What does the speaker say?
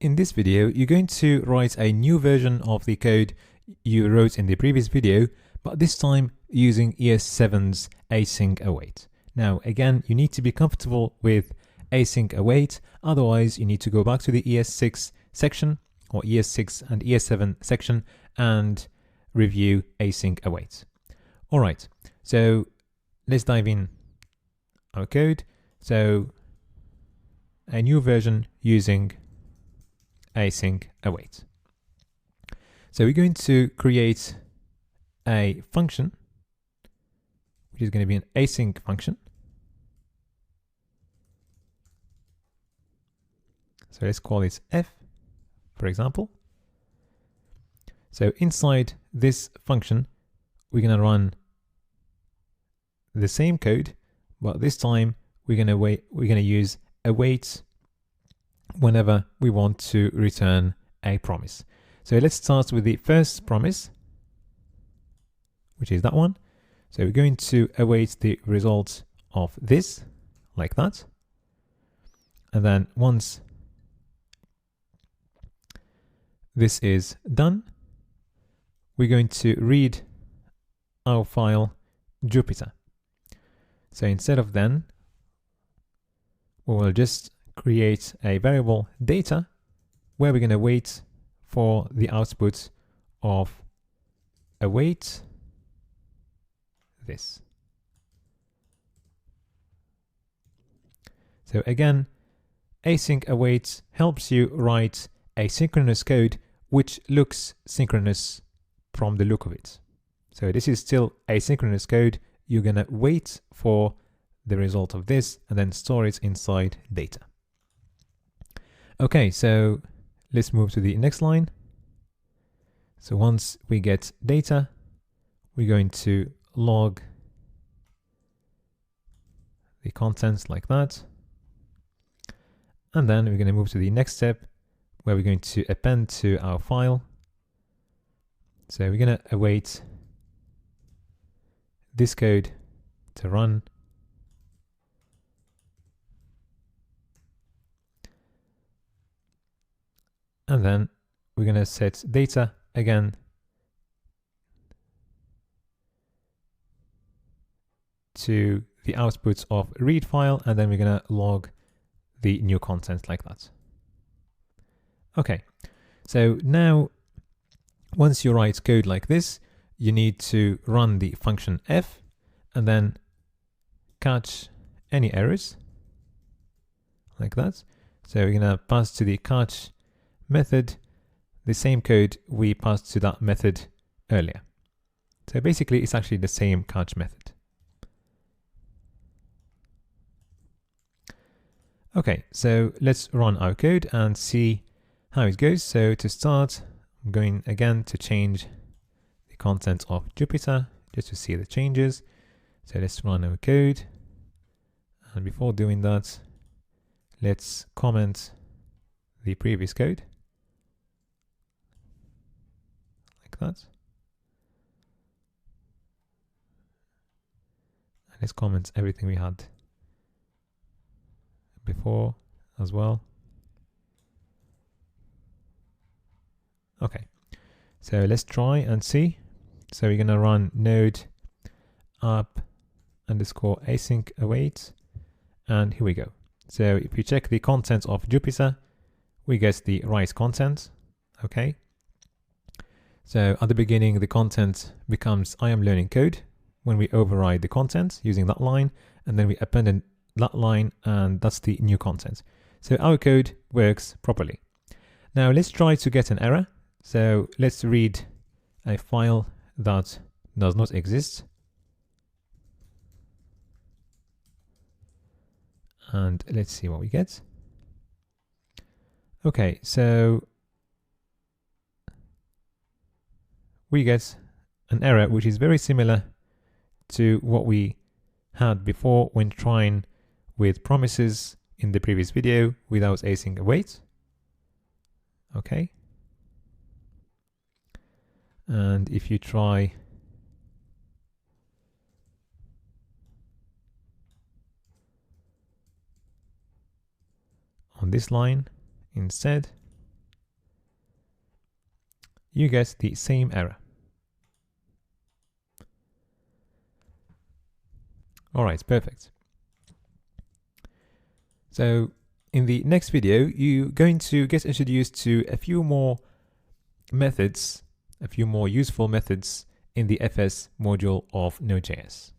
In this video, you're going to write a new version of the code you wrote in the previous video, but this time using ES7's async await. Now, again, you need to be comfortable with async await, otherwise you need to go back to the ES6 section or ES6 and ES7 section and review async await. All right, so let's dive in our code. So a new version using async await. So we're going to create a function, which is going to be an async function. So let's call it f, for example. So inside this function, we're going to run the same code, but this time we're going to use await whenever we want to return a promise. So let's start with the first promise, which is that one. So we're going to await the result of this, like that. And then once this is done, we're going to read our file Jupyter. So instead of then, we will just create a variable data where we're going to wait for the output of await this. So again, async await helps you write asynchronous code which looks synchronous from the look of it. So this is still asynchronous code. You're going to wait for the result of this and then store it inside data. Okay, so let's move to the next line. So once we get data, we're going to log the contents like that. And then we're going to move to the next step where we're going to append to our file. So we're going to await this code to run. And then we're going to set data again to the output of read file, and then we're going to log the new content like that. Okay, so now once you write code like this, you need to run the function f and then catch any errors like that. So we're going to pass to the catch method the same code we passed to that method earlier. So basically it's actually the same catch method. Okay, so let's run our code and see how it goes. So to start, I'm going again to change the content of Jupyter just to see the changes. So let's run our code. And before doing that, let's comment the previous code. Like that. And let's comment everything we had before as well. Okay, so let's try and see. So we're going to run node app underscore async await, and here we go. So if we check the content of Jupyter, we get the right content. Okay, so at the beginning the content becomes I am learning code when we override the content using that line, and then we append that line, and that's the new content. So our code works properly. Now let's try to get an error. So let's read a file that does not exist. And let's see what we get. Okay, so we get an error which is very similar to what we had before when trying with promises in the previous video without async await. Okay. And if you try on this line instead, you get the same error. All right, perfect. So in the next video, you're going to get introduced to a few more methods, a few more useful methods in the FS module of Node.js.